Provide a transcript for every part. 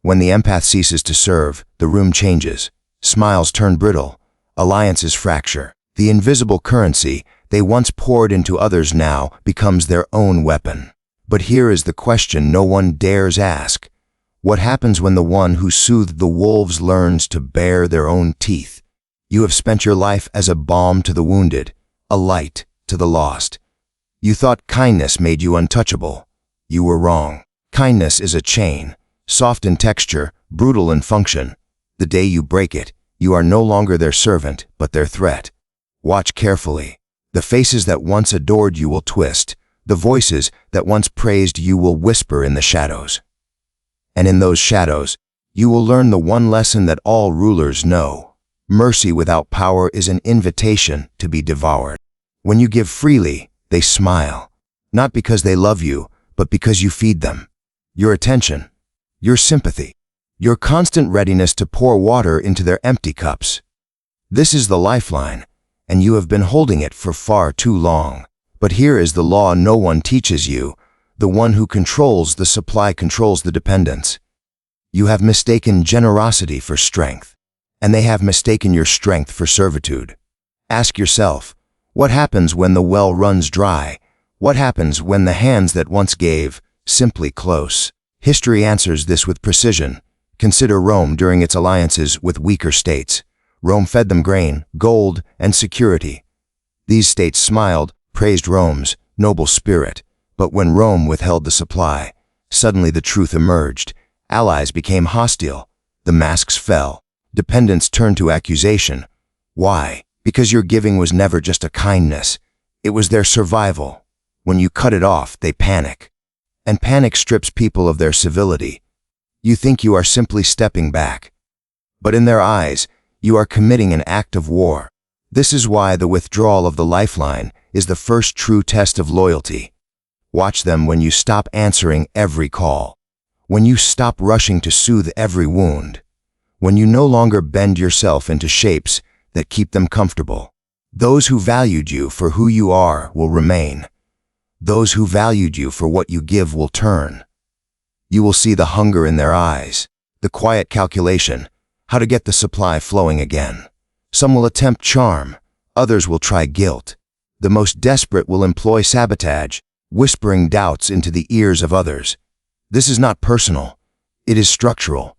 When the empath ceases to serve, the room changes. Smiles turn brittle. Alliances fracture. The invisible currency they once poured into others now becomes their own weapon. But here is the question no one dares ask. What happens when the one who soothed the wolves learns to bare their own teeth? You have spent your life as a balm to the wounded, a light to the lost. You thought kindness made you untouchable. You were wrong. Kindness is a chain, soft in texture, brutal in function. The day you break it, you are no longer their servant, but their threat. Watch carefully. The faces that once adored you will twist. The voices that once praised you will whisper in the shadows. And in those shadows, you will learn the one lesson that all rulers know. Mercy without power is an invitation to be devoured. When you give freely, they smile. Not because they love you, but because you feed them. Your attention, your sympathy, your constant readiness to pour water into their empty cups. This is the lifeline, and you have been holding it for far too long. But here is the law no one teaches you. The one who controls the supply controls the dependence. You have mistaken generosity for strength, and they have mistaken your strength for servitude. Ask yourself, what happens when the well runs dry? What happens when the hands that once gave simply close? History answers this with precision. Consider Rome during its alliances with weaker states. Rome fed them grain, gold, and security. These states smiled, praised Rome's noble spirit. But when Rome withheld the supply, suddenly the truth emerged. Allies became hostile. The masks fell. Dependents turned to accusation. Why? Because your giving was never just a kindness. It was their survival. When you cut it off, they panic. And panic strips people of their civility. You think you are simply stepping back. But in their eyes, you are committing an act of war. This is why the withdrawal of the lifeline is the first true test of loyalty. Watch them when you stop answering every call. When you stop rushing to soothe every wound. When you no longer bend yourself into shapes that keep them comfortable. Those who valued you for who you are will remain. Those who valued you for what you give will turn. You will see the hunger in their eyes, the quiet calculation, how to get the supply flowing again. Some will attempt charm, others will try guilt. The most desperate will employ sabotage, whispering doubts into the ears of others. This is not personal, it is structural.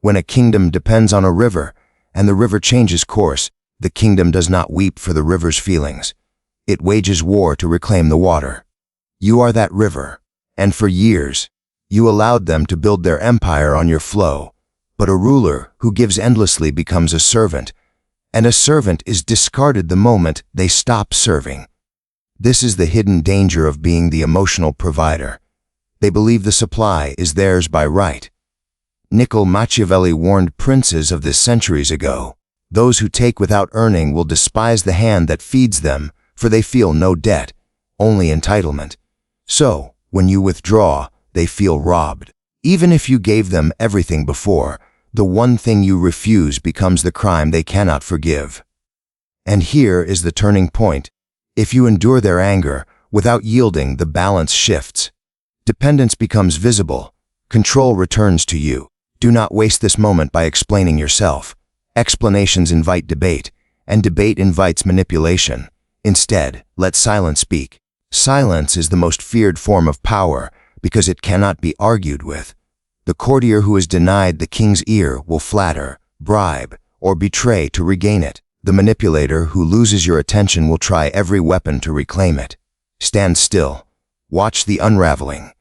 When a kingdom depends on a river, and the river changes course, the kingdom does not weep for the river's feelings. It wages war to reclaim the water. You are that river, and for years, you allowed them to build their empire on your flow. But a ruler who gives endlessly becomes a servant, and a servant is discarded the moment they stop serving. This is the hidden danger of being the emotional provider. They believe the supply is theirs by right. Niccolò Machiavelli warned princes of this centuries ago. Those who take without earning will despise the hand that feeds them, for they feel no debt, only entitlement. So, when you withdraw, they feel robbed. Even if you gave them everything before, the one thing you refuse becomes the crime they cannot forgive. And here is the turning point. If you endure their anger, without yielding, the balance shifts. Dependence becomes visible. Control returns to you. Do not waste this moment by explaining yourself. Explanations invite debate, and debate invites manipulation. Instead, let silence speak. Silence is the most feared form of power because it cannot be argued with. The courtier who is denied the king's ear will flatter, bribe, or betray to regain it. The manipulator who loses your attention will try every weapon to reclaim it. Stand still. Watch the unraveling.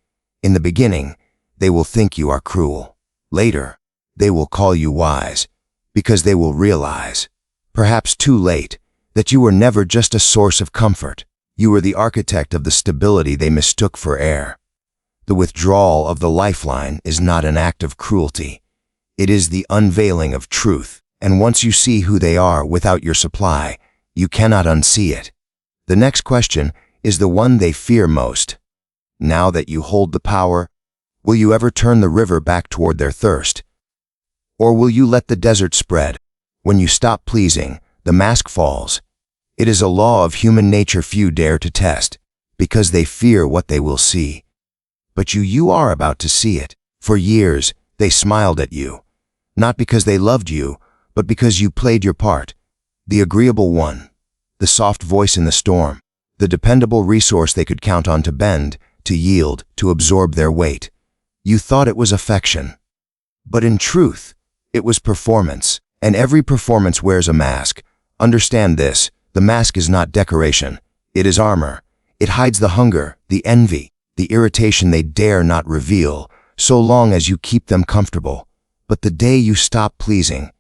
In the beginning, they will think you are cruel. Later, they will call you wise, because they will realize, perhaps too late, that you were never just a source of comfort. You were the architect of the stability they mistook for air. The withdrawal of the lifeline is not an act of cruelty. It is the unveiling of truth, and once you see who they are without your supply, you cannot unsee it. The next question is the one they fear most. Now that you hold the power, will you ever turn the river back toward their thirst? Or will you let the desert spread? When you stop pleasing, the mask falls. It is a law of human nature few dare to test, because they fear what they will see. But you are about to see it. For years, They smiled at you, not because they loved you, but because you played your part. The agreeable one, the soft voice in the storm, the dependable resource they could count on to bend, to yield, to absorb their weight. You thought it was affection. But in truth, it was performance, and every performance wears a mask. Understand this, the mask is not decoration, it is armor. It hides the hunger, the envy, the irritation they dare not reveal, so long as you keep them comfortable. But the day you stop pleasing,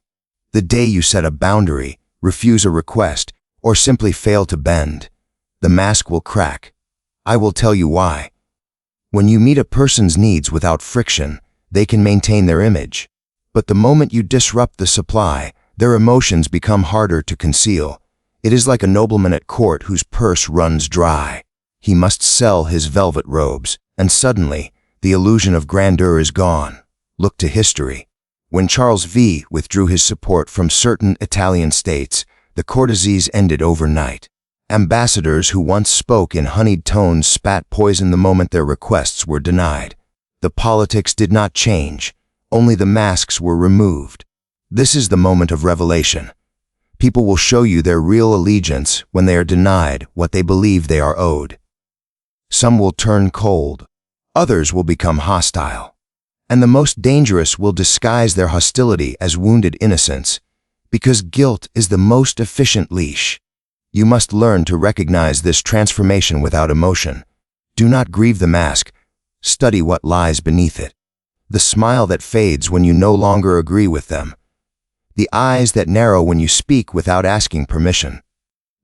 the day you set a boundary, refuse a request, or simply fail to bend, the mask will crack. I will tell you why. When you meet a person's needs without friction, they can maintain their image. But the moment you disrupt the supply, their emotions become harder to conceal. It is like a nobleman at court whose purse runs dry. He must sell his velvet robes, and suddenly, the illusion of grandeur is gone. Look to history. When Charles V withdrew his support from certain Italian states, the courtesies ended overnight. Ambassadors who once spoke in honeyed tones spat poison the moment their requests were denied. The politics did not change, only the masks were removed. This is the moment of revelation. People will show you their real allegiance when they are denied what they believe they are owed. Some will turn cold, others will become hostile, and the most dangerous will disguise their hostility as wounded innocence, because guilt is the most efficient leash. You must learn to recognize this transformation without emotion. Do not grieve the mask, study what lies beneath it. The smile that fades when you no longer agree with them. The eyes that narrow when you speak without asking permission.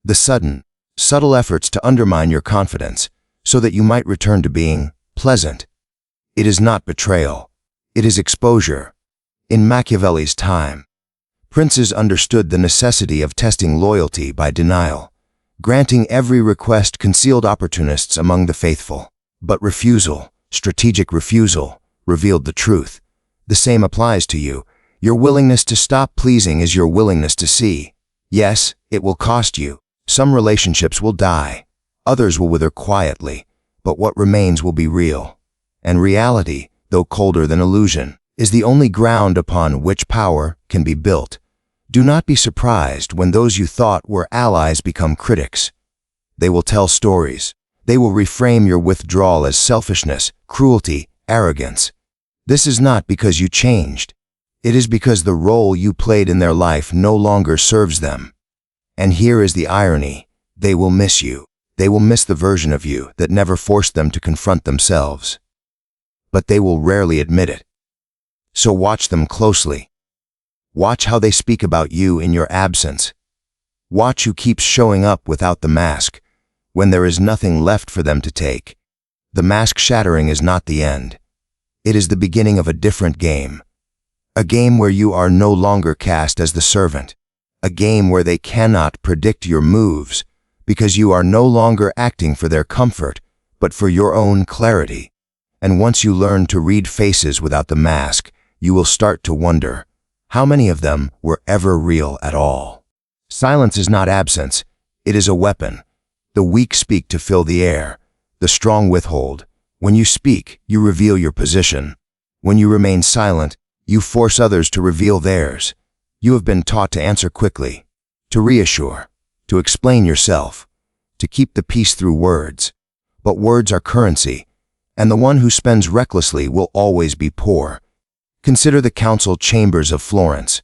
The sudden, subtle efforts to undermine your confidence so that you might return to being pleasant. It is not betrayal. It is exposure. In Machiavelli's time, princes understood the necessity of testing loyalty by denial. Granting every request concealed opportunists among the faithful. But refusal, strategic refusal, revealed the truth. The same applies to you. Your willingness to stop pleasing is your willingness to see. Yes, it will cost you. Some relationships will die. Others will wither quietly. But what remains will be real. And reality, though colder than illusion, is the only ground upon which power can be built. Do not be surprised when those you thought were allies become critics. They will tell stories. They will reframe your withdrawal as selfishness, cruelty, arrogance. This is not because you changed. It is because the role you played in their life no longer serves them. And here is the irony. They will miss you. They will miss the version of you that never forced them to confront themselves. But they will rarely admit it. So watch them closely. Watch how they speak about you in your absence. Watch who keeps showing up without the mask, when there is nothing left for them to take. The mask shattering is not the end. It is the beginning of a different game. A game where you are no longer cast as the servant. A game where they cannot predict your moves, because you are no longer acting for their comfort, but for your own clarity. And once you learn to read faces without the mask, you will start to wonder, how many of them were ever real at all? Silence is not absence, it is a weapon. The weak speak to fill the air, the strong withhold. When you speak, you reveal your position. When you remain silent, you force others to reveal theirs. You have been taught to answer quickly, to reassure, to explain yourself, to keep the peace through words. But words are currency, and the one who spends recklessly will always be poor. Consider the council chambers of Florence.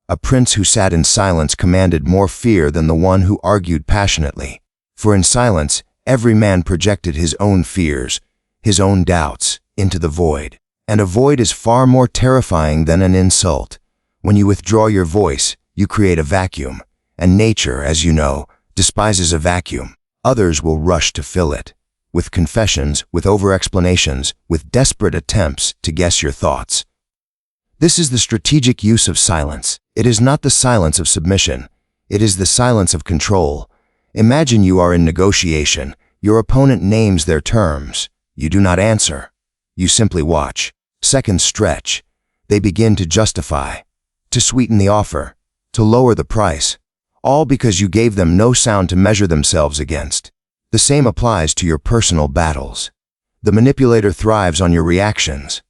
A prince who sat in silence commanded more fear than the one who argued passionately. For in silence, every man projected his own fears, his own doubts, into the void. And a void is far more terrifying than an insult. When you withdraw your voice, you create a vacuum. And nature, as you know, despises a vacuum. Others will rush to fill it. With confessions, with over-explanations, with desperate attempts to guess your thoughts. This is the strategic use of silence. It is not the silence of submission. It is the silence of control. Imagine you are in negotiation. Your opponent names their terms. You do not answer. You simply watch. Seconds stretch. They begin to justify, to sweeten the offer, to lower the price, all because you gave them no sound to measure themselves against. The same applies to your personal battles. The manipulator thrives on your reactions.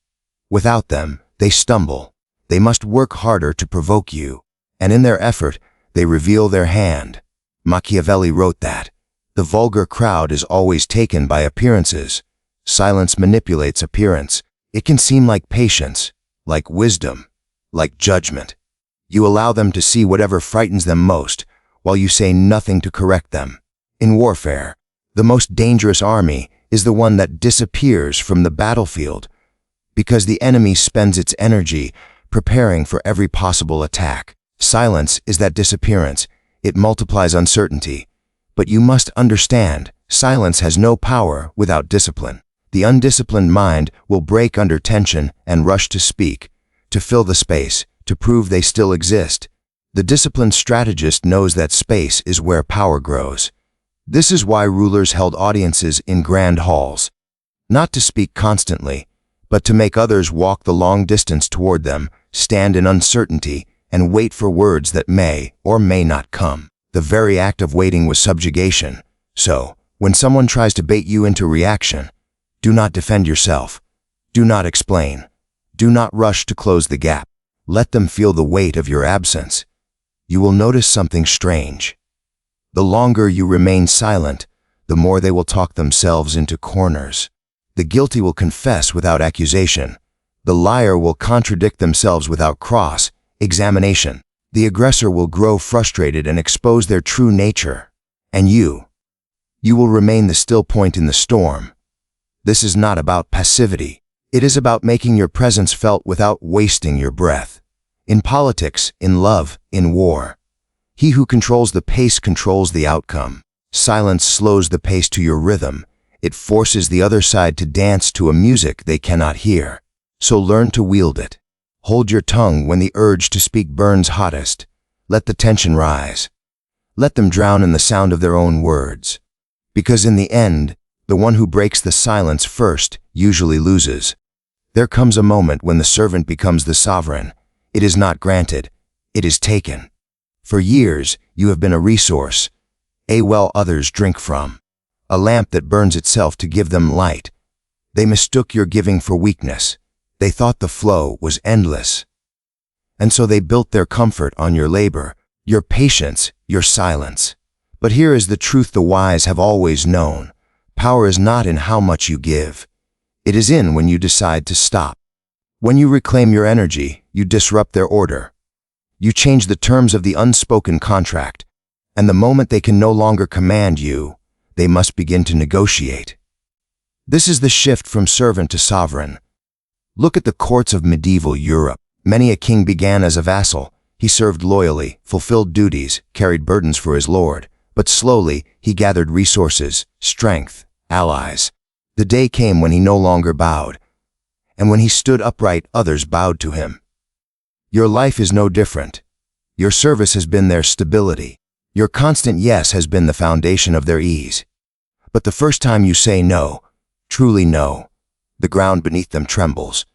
Without them, They stumble. They must work harder to provoke you. And in their effort, they reveal their hand. Machiavelli wrote that the vulgar crowd is always taken by appearances. Silence manipulates appearance. It can seem like patience, like wisdom, like judgment. You allow them to see whatever frightens them most, while you say nothing to correct them. In warfare, the most dangerous army is the one that disappears from the battlefield, because the enemy spends its energy preparing for every possible attack. Silence is that disappearance. It multiplies uncertainty. But you must understand, silence has no power without discipline. The undisciplined mind will break under tension and rush to speak, to fill the space, to prove they still exist. The disciplined strategist knows that space is where power grows. This is why rulers held audiences in grand halls, not to speak constantly, but to make others walk the long distance toward them, stand in uncertainty, and wait for words that may or may not come. The very act of waiting was subjugation. So, when someone tries to bait you into reaction, do not defend yourself. Do not explain. Do not rush to close the gap. Let them feel the weight of your absence. You will notice something strange. The longer you remain silent, the more they will talk themselves into corners. The guilty will confess without accusation. The liar will contradict themselves without cross-examination. The aggressor will grow frustrated and expose their true nature. And you will remain the still point in the storm. This is not about passivity. It is about making your presence felt without wasting your breath. In politics, in love, in war, he who controls the pace controls the outcome. Silence slows the pace to your rhythm. It forces the other side to dance to a music they cannot hear. So learn to wield it. Hold your tongue when the urge to speak burns hottest. Let the tension rise. Let them drown in the sound of their own words. Because in the end, the one who breaks the silence first usually loses. There comes a moment when the servant becomes the sovereign. It is not granted. It is taken. For years, you have been a resource, a well others drink from, a lamp that burns itself to give them light. They mistook your giving for weakness. They thought the flow was endless. And so they built their comfort on your labor, your patience, your silence. But here is the truth the wise have always known. Power is not in how much you give. It is in when you decide to stop. When you reclaim your energy, you disrupt their order. You change the terms of the unspoken contract, and the moment they can no longer command you, they must begin to negotiate. This is the shift from servant to sovereign. Look at the courts of medieval Europe. Many a king began as a vassal. He served loyally, fulfilled duties, carried burdens for his lord. But slowly, he gathered resources, strength, allies. The day came when he no longer bowed. And when he stood upright, others bowed to him. Your life is no different. Your service has been their stability. Your constant yes has been the foundation of their ease. But the first time you say no, truly no, the ground beneath them trembles.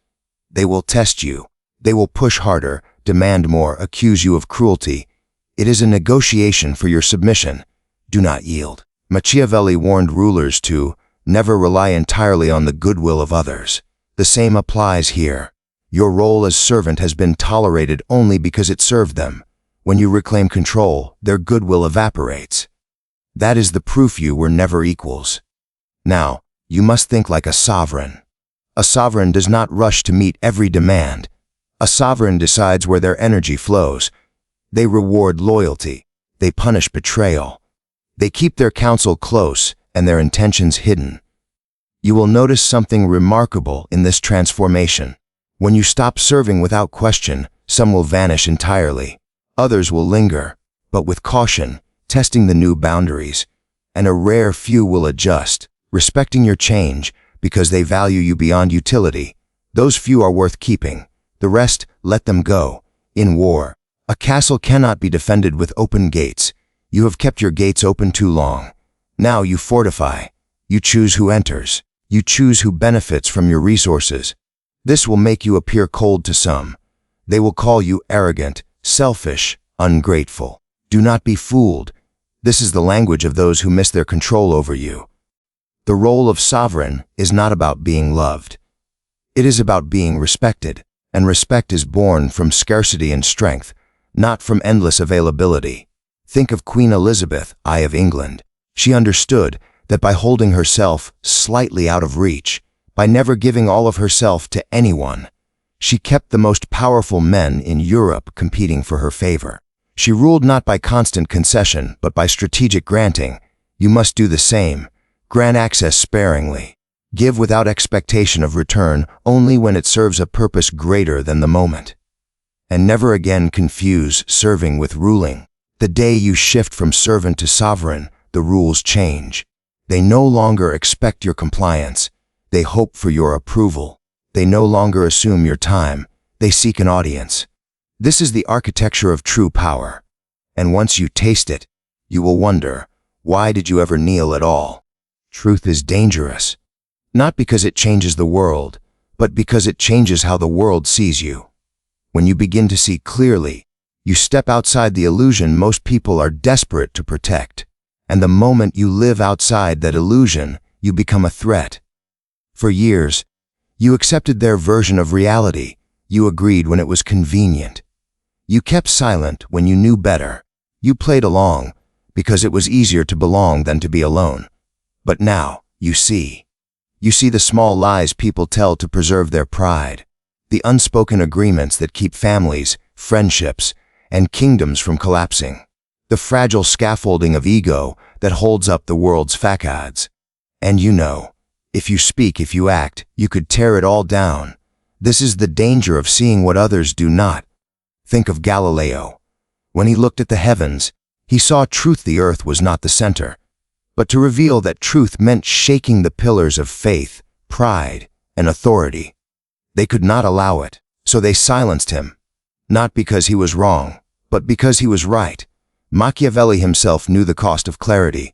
They will test you. They will push harder, demand more, accuse you of cruelty. It is a negotiation for your submission. Do not yield. Machiavelli warned rulers to never rely entirely on the goodwill of others. The same applies here. Your role as servant has been tolerated only because it served them. When you reclaim control, their goodwill evaporates. That is the proof you were never equals. Now, you must think like a sovereign. A sovereign does not rush to meet every demand. A sovereign decides where their energy flows. They reward loyalty. They punish betrayal. They keep their counsel close and their intentions hidden. You will notice something remarkable in this transformation. When you stop serving without question, some will vanish entirely. Others will linger, but with caution, testing the new boundaries. And a rare few will adjust, respecting your change because they value you beyond utility. Those few are worth keeping. The rest, let them go. In war, a castle cannot be defended with open gates. You have kept your gates open too long. Now you fortify. You choose who enters. You choose who benefits from your resources. This will make you appear cold to some. They will call you arrogant, selfish, ungrateful. Do not be fooled. This is the language of those who miss their control over you. The role of sovereign is not about being loved. It is about being respected. And respect is born from scarcity and strength, not from endless availability. Think of Queen Elizabeth, I of England. She understood that by holding herself slightly out of reach, by never giving all of herself to anyone, she kept the most powerful men in Europe competing for her favor. She ruled not by constant concession, but by strategic granting. You must do the same. Grant access sparingly. Give without expectation of return, only when it serves a purpose greater than the moment. And never again confuse serving with ruling. The day you shift from servant to sovereign, the rules change. They no longer expect your compliance. They hope for your approval. They no longer assume your time. They seek an audience. This is the architecture of true power. And once you taste it, you will wonder, why did you ever kneel at all? Truth is dangerous. Not because it changes the world, but because it changes how the world sees you. When you begin to see clearly, you step outside the illusion most people are desperate to protect. And the moment you live outside that illusion, you become a threat. For years, you accepted their version of reality. You agreed when it was convenient. You kept silent when you knew better. You played along because it was easier to belong than to be alone. But now, you see. You see the small lies people tell to preserve their pride. The unspoken agreements that keep families, friendships, and kingdoms from collapsing. The fragile scaffolding of ego that holds up the world's facades. And you know, if you speak, if you act, you could tear it all down. This is the danger of seeing what others do not. Think of Galileo. When he looked at the heavens, he saw truth. The earth was not the center. But to reveal that truth meant shaking the pillars of faith, pride, and authority. They could not allow it, so they silenced him. Not because he was wrong, but because he was right. Machiavelli himself knew the cost of clarity.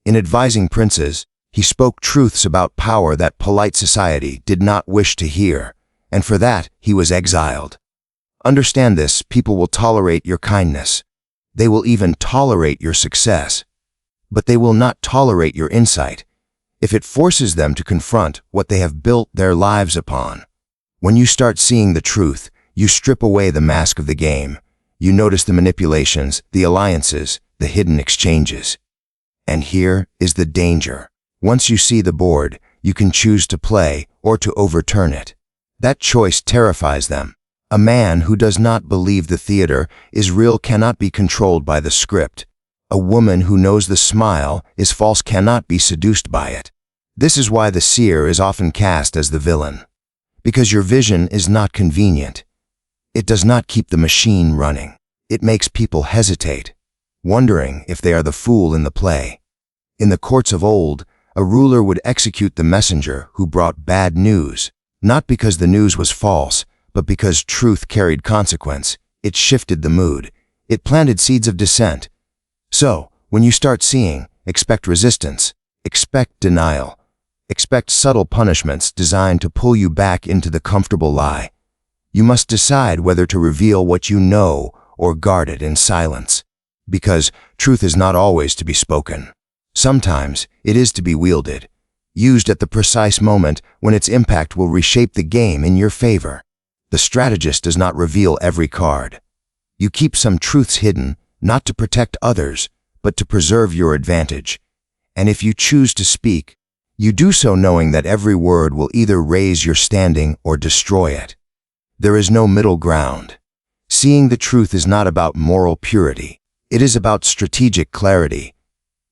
In advising princes, he spoke truths about power that polite society did not wish to hear, and for that he was exiled. Understand this: people will tolerate your kindness. They will even tolerate your success. But they will not tolerate your insight, if it forces them to confront what they have built their lives upon. When you start seeing the truth, you strip away the mask of the game. You notice the manipulations, the alliances, the hidden exchanges. And here is the danger. Once you see the board, you can choose to play or to overturn it. That choice terrifies them. A man who does not believe the theater is real cannot be controlled by the script. A woman who knows the smile is false cannot be seduced by it. This is why the seer is often cast as the villain. Because your vision is not convenient. It does not keep the machine running. It makes people hesitate, wondering if they are the fool in the play. In the courts of old, a ruler would execute the messenger who brought bad news, not because the news was false, but because truth carried consequence. It shifted the mood. It planted seeds of dissent. So, when you start seeing, expect resistance, expect denial, expect subtle punishments designed to pull you back into the comfortable lie. You must decide whether to reveal what you know or guard it in silence. Because truth is not always to be spoken. Sometimes it is to be wielded, used at the precise moment when its impact will reshape the game in your favor. The strategist does not reveal every card. You keep some truths hidden, not to protect others, but to preserve your advantage. And if you choose to speak, you do so knowing that every word will either raise your standing or destroy it. There is no middle ground. Seeing the truth is not about moral purity. It is about strategic clarity.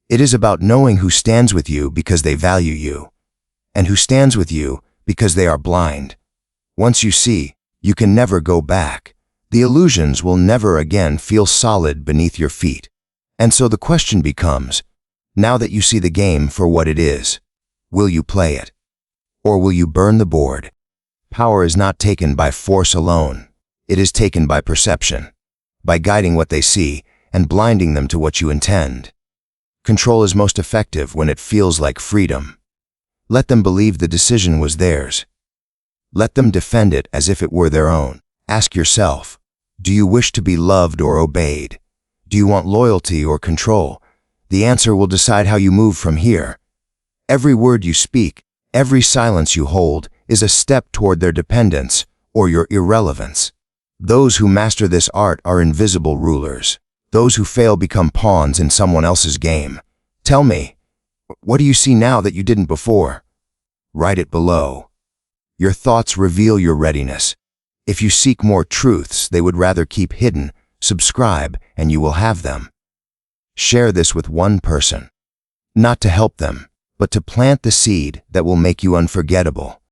It is about knowing who stands with you because they value you, and who stands with you because they are blind. Once you see, you can never go back. The illusions will never again feel solid beneath your feet. And so the question becomes, now that you see the game for what it is, will you play it? Or will you burn the board? Power is not taken by force alone. It is taken by perception, by guiding what they see and blinding them to what you intend. Control is most effective when it feels like freedom. Let them believe the decision was theirs. Let them defend it as if it were their own. Ask yourself, do you wish to be loved or obeyed? Do you want loyalty or control? The answer will decide how you move from here. Every word you speak, every silence you hold, is a step toward their dependence, or your irrelevance. Those who master this art are invisible rulers. Those who fail become pawns in someone else's game. Tell me, what do you see now that you didn't before? Write it below. Your thoughts reveal your readiness. If you seek more truths they would rather keep hidden, subscribe and you will have them. Share this with one person. Not to help them, but to plant the seed that will make you unforgettable.